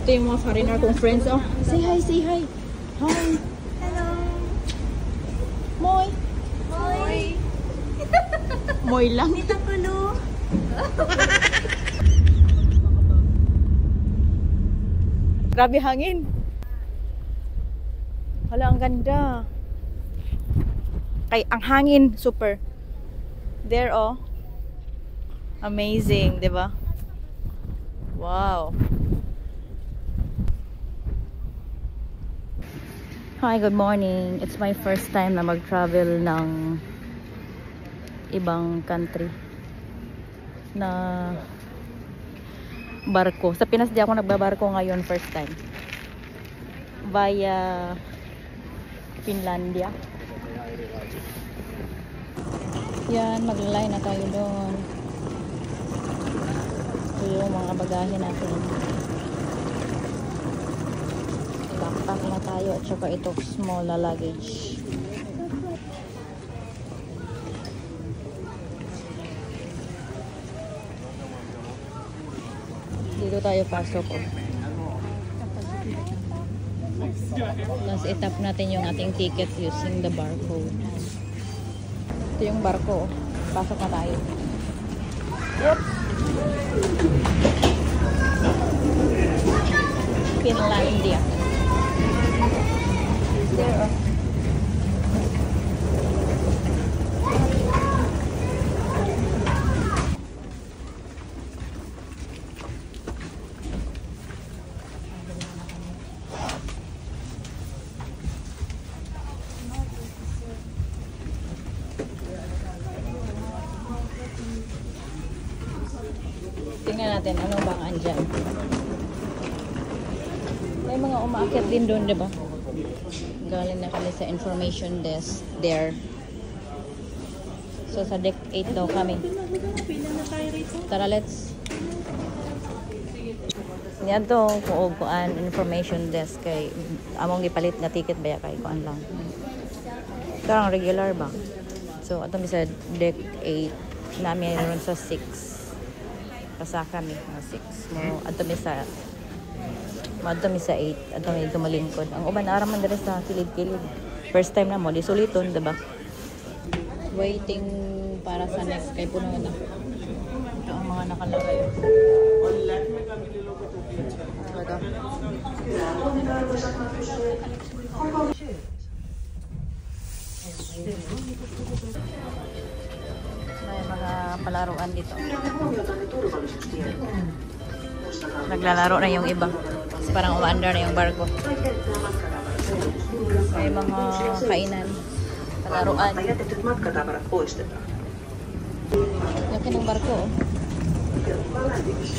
Ito yung mga foreigner kong friends. Oh, say hi, say hi. Hi. Hello. Moy. Moy. Moy lang. Tita Kulo. Grabe hangin. Hala, ang ganda. Kay ang hangin, super. There, oh. Amazing, 'di ba? Wow. Hi, good morning. It's my first time na mag-travel ng ibang country na barko. Sa Pinas di ako nagbabarko ngayon, first time. Via Finlandia. Yan, maglalay na tayo doon. Ito yung mga bagahe natin. Backpack na tayo at saka ito small na luggage. Dito tayo pasok. Tapos itap natin yung ating ticket using the barcode. Ito yung barko. Pasok na tayo. Oops! Finlandia. There. Tingnan natin ano bang andyan. May mga umaakyat din doon, di ba? Galing na kami sa information desk there. So sa deck 8 daw kami. Tara, let's. Yan to, kuan information desk kay among gipalit na ticket ba kay kuan lang. Karang regular ba? So ato mi sa deck 8 namin ron sa 6. Kasaka mi na 6 mo ato mi sa 8 ato mi tumalingkod ang uban araman diri sa kilid-kilid first time na mo di suliton diba waiting para sa next kay puno na ito ang mga nakalagay may mga palaruan dito. Naglalaro na yung iba. Kasi parang umaandar na yung barko. May mga kainan. Palaruan. Laki ng barko.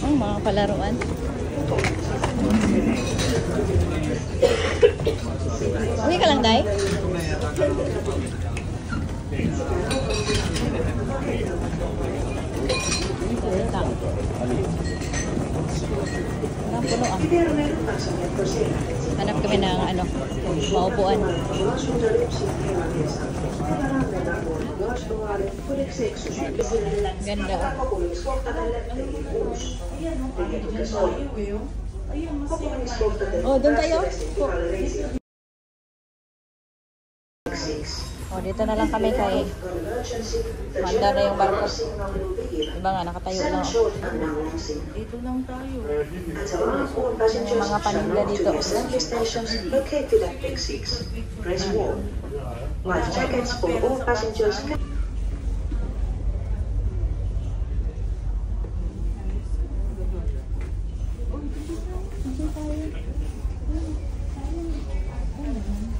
Oh, mga palaruan. Uwi ka lang, Day? Puno ah. Hanap kami ng ano, maupuan. Ganda. Oh, doon tayo. Oh, dito na lang kami kay manda na yung barko. Diba nga, nakatayo lang. Dito lang tayo. Yung mga paninda dito.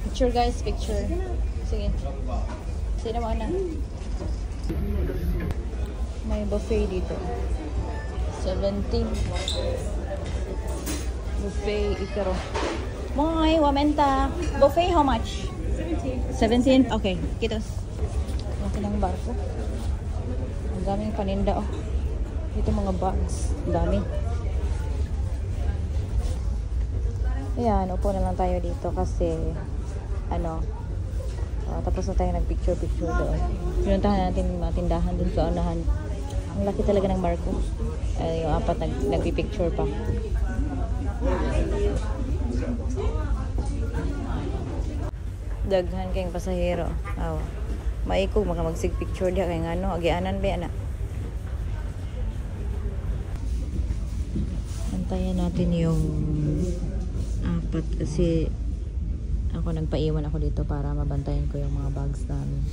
Picture guys, picture. Sige. Sino mo na? May buffet dito. 17. Buffet ikaro. Moy, wamenta. Buffet how much? 17. 17? Okay, kitos. Laki ng barko. Ang daming paninda oh. Ito mga bags. Ang dami. Ayan, upo na lang tayo dito kasi ano, tapos na tayo nag-picture doon. Pinuntahan natin yung mga tindahan dun sa unahan. Ang laki talaga ng barko. Yung apat nagpipicture pa. Daghan kayong pasahero. Aw. Maikog maka magsig picture diha kay ngano agianan ba ana. Antayan natin yung apat kasi ako nagpaiwan ako dito para mabantayan ko yung mga bags namin.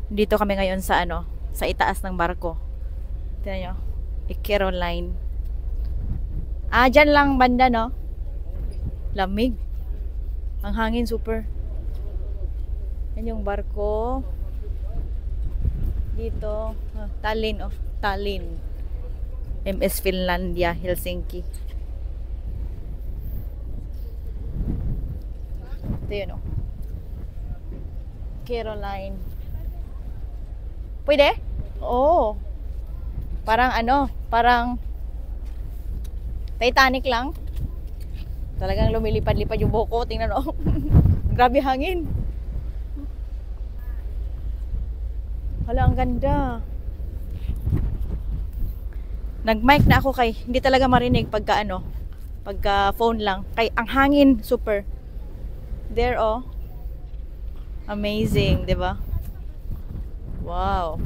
Dito kami ngayon sa ano, sa itaas ng barko. Tingnan nyo, Ikero Line. Ah, dyan lang banda, no? Lamig. Ang hangin super. Yan yung barko. Dito, Tallinn, oh, Tallinn. MS Finlandia, Helsinki. Ito yun, oh. Caroline. Pwede? Oo. Parang ano, parang Titanic lang. Talagang lumilipad-lipad yung buhok ko. Tingnan mo. Grabe hangin. Hala, ang ganda. Nag-mic na ako kay hindi talaga marinig pagka ano, pagka phone lang. Kay ang hangin super. There oh. Amazing, 'di ba? Wow.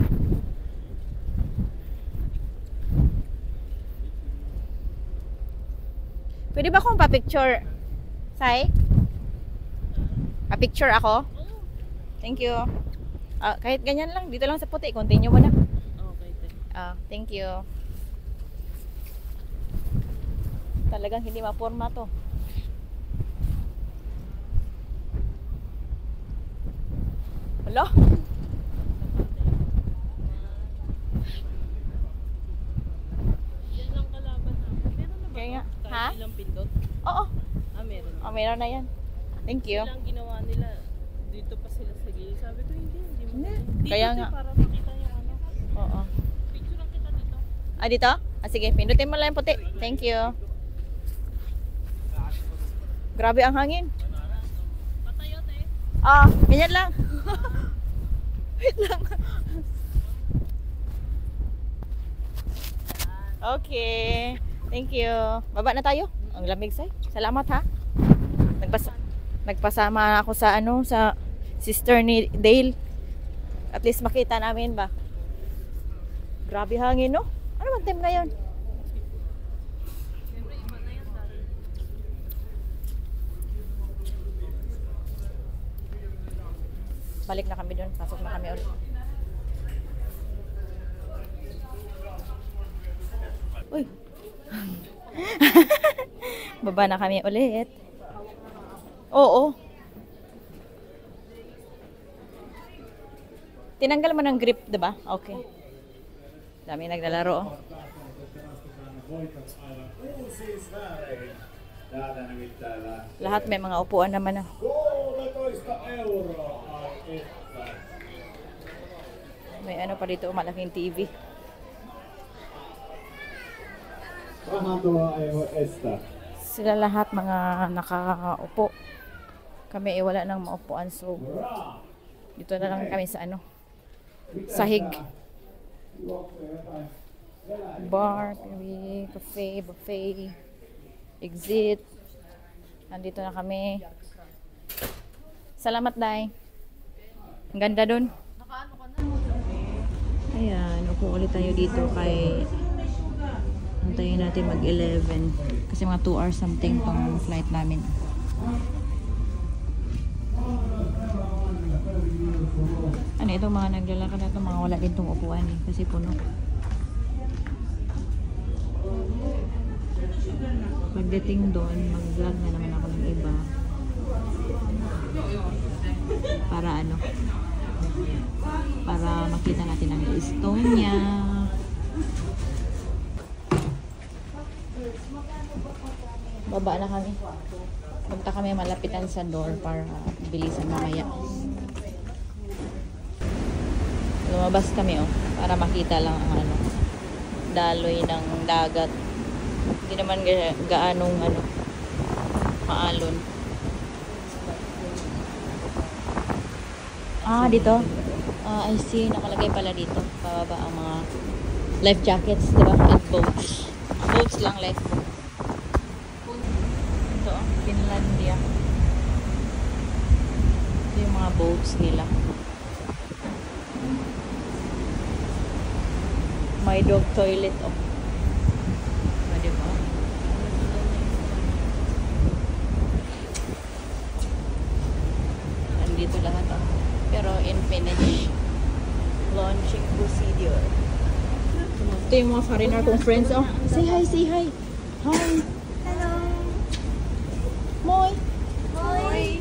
Pwede ba akong pa-picture? Sai? Pa-picture ako? Thank you. Kahit ganyan lang, dito lang sa puti. Continue mo na. Okay. Thank you. Talagang hindi maporma to. Hala? Yan lang kalaban namin. Meron na ba? Kaya nga. Kahit Ha? ilang pindot? Oo. Meron. Meron na yan. Thank you. Ilang ginawa nila. Dito pa sila sa gilid. Sabi ko hindi mo. Dito Kaya to, nga. para makita yung ano. Oo. Picture lang kita dito. Dito? Sige, pindutin mo lang yung puti. Thank you. Grabe ang hangin. Patayot eh. Ganyan lang. Wait lang. Okay. Thank you. Baba na tayo. Ang lamig say. Salamat ha. Nagpasama ako sa ano, sa sister ni Dale. At least makita namin ba. Grabe hangin, no? Ano man time ngayon? Siyempre iba na yan dahil. Balik na kami doon. Pasok na kami ulit. Uy. Baba na kami ulit. Oo. Tinanggal mo ng grip, 'di ba? Okay. Dami naglalaro. Oh. Lahat may mga upuan naman. 13 euroa. May ano pa dito, malaking TV. Rahantoa euro esta. Sila lahat mga nakaupo. Kami wala nang maupuan, so dito na lang kami sa ano, sahig. Bar, cafe, buffet, exit. Nandito na kami. Salamat, Day. Ang ganda dun. Ayan, upo ulit tayo dito kay antayin natin mag-11 kasi mga 2 hours something tong flight namin. Ano itong mga naglalakad na itong mga wala din tong upuan eh, kasi puno. Pagdating doon, mag-vlog na naman ako ng iba para ano, para makita natin ang Estonia. Baba na kami. Punta kami malapitan sa door para bilisan mamaya. Lumabas kami para makita lang ang ano, daloy ng dagat. Hindi naman gaanong ano, maalon. Dito. I see, nakalagay pala dito. Pababa ang mga life jackets, diba? At boats. Boats lang, life boats. boats nila. May dog toilet, oh. Pwede ba? Nandito lahat, oh. Pero in finish launching procedure. Ito yung mga foreigner kong friends, oh. Say hi, say hi. Hi. Hello. Moy. Moy.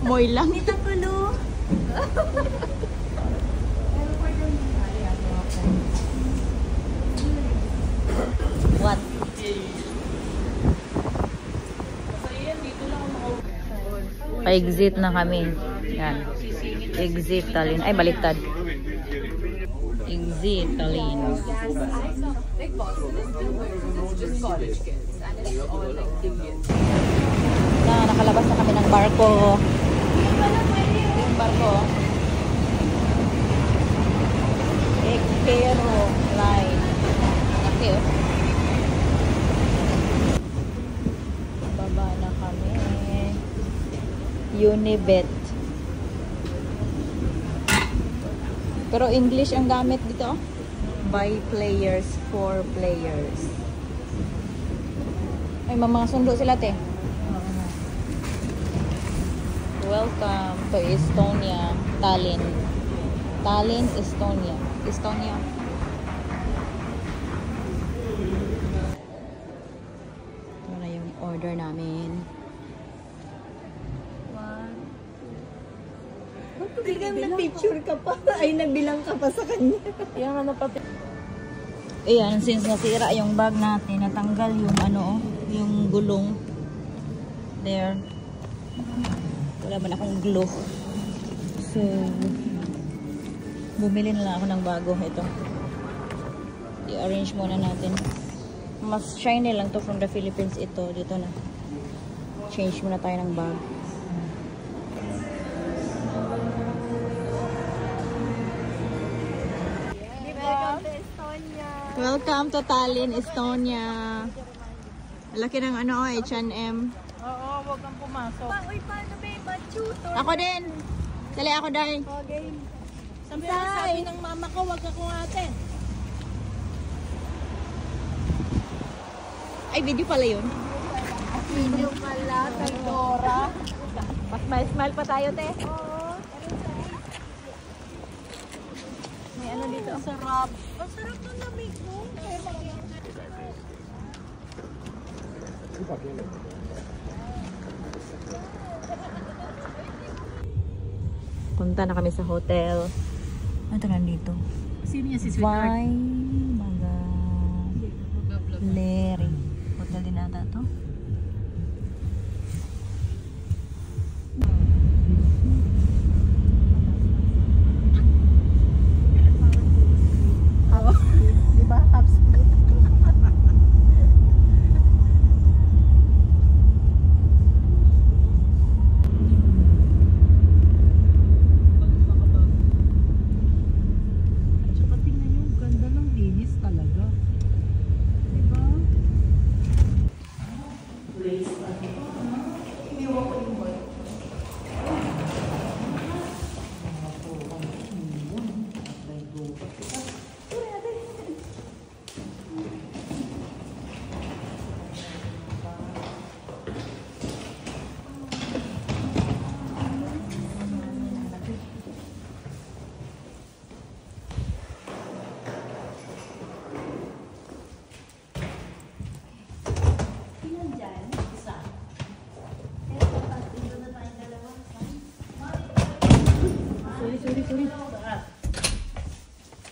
Moy lang. Tita Kulo. What? Pa-exit na kami. Yan. Exit Tallinn. Ay, baliktad. Exit Tallinn. Nakalabas na kami ng barko. Yung barko. Ekero Line. Okay, oh. Baba na kami. Unibet. Pero English ang gamit dito. By players, for players. Ay, mga sundo sila, te. Welcome to Estonia, Tallinn. Tallinn, Estonia. Estonia. Ito na yung order namin. Biglang nag-picture ka pa. Ay, nabilang ka pa sa kanya. Yung ano pa. Ayan, since nasira yung bag natin, natanggal yung ano, yung gulong. There. Wala man akong glue. So, bumili na lang ako ng bago. Ito. I-arrange muna natin. Mas shiny lang to from the Philippines ito. Dito na. Change muna tayo ng bag. Welcome to Estonia. Welcome to Tallinn, Estonia. Laki ng ano, H&M. Oo, huwag kang pumasok. Uy, paano ba yung tutor? Ako din. Dali ako, dali. Okay. Sabi ng mama ko, huwag akong atin. Ay, video pala yun. Video pala, kay Dora. Mas smile pa tayo, te. Oo. May ano dito. Sarap. Ang sarap ng lamig mo. Punta na kami sa hotel. Ano ito nandito? Sino niya si Sweetheart? Vai Magaleri. Hotel din ata to. Diba? Half speed. Tsaka tingnan yung ganda ng linis talaga. Diba?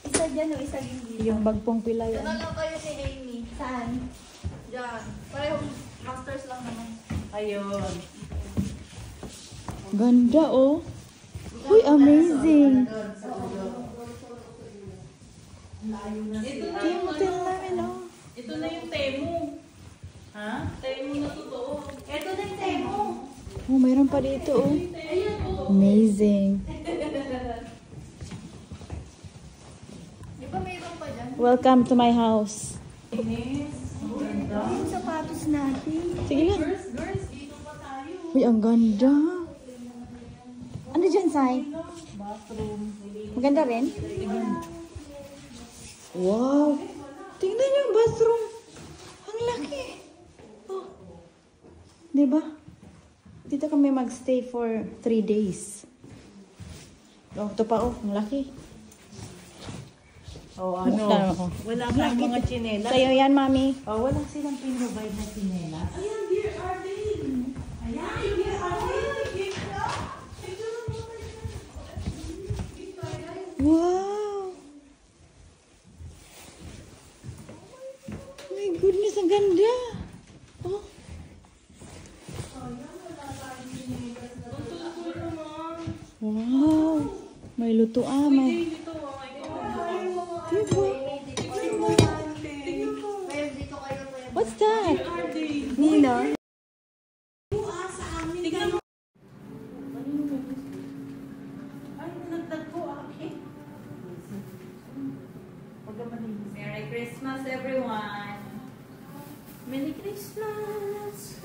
Isa dyan o isa din. Yung bag pong pila yan. Ano kayo ni Amy? Saan? Diyan. Parehong masters lang naman. Ayun. Ganda, oh. Uy, amazing. Ito na Yung yung hotel ano. namin, oh. Ito na yung Temu. Ha? Temu na totoo. Ito din Temo. Oh, mayroon pa dito, oh. Amazing. Di ba mayroon pa dyan? Welcome to my house. Yung sapatos natin. Sige lang. Girls, dito pa tayo. Uy, ang ganda. Ano dyan, Sai? Maganda rin? Wow! Tingnan yung bathroom. Ang laki. Oh. Diba? Dito kami magstay for 3 days. Oh, ito pa oh. Ang laki. Oh, Buksan ako. Wala kang mga tsinelas. Sa'yo yan, Mami. Oh, wala silang pinrovide na tsinelas. Wow! My goodness, ang ganda. Oh. Wow! May lutuan, may... Diba? What's that? Nina? Merry Christmas, everyone. Merry Christmas.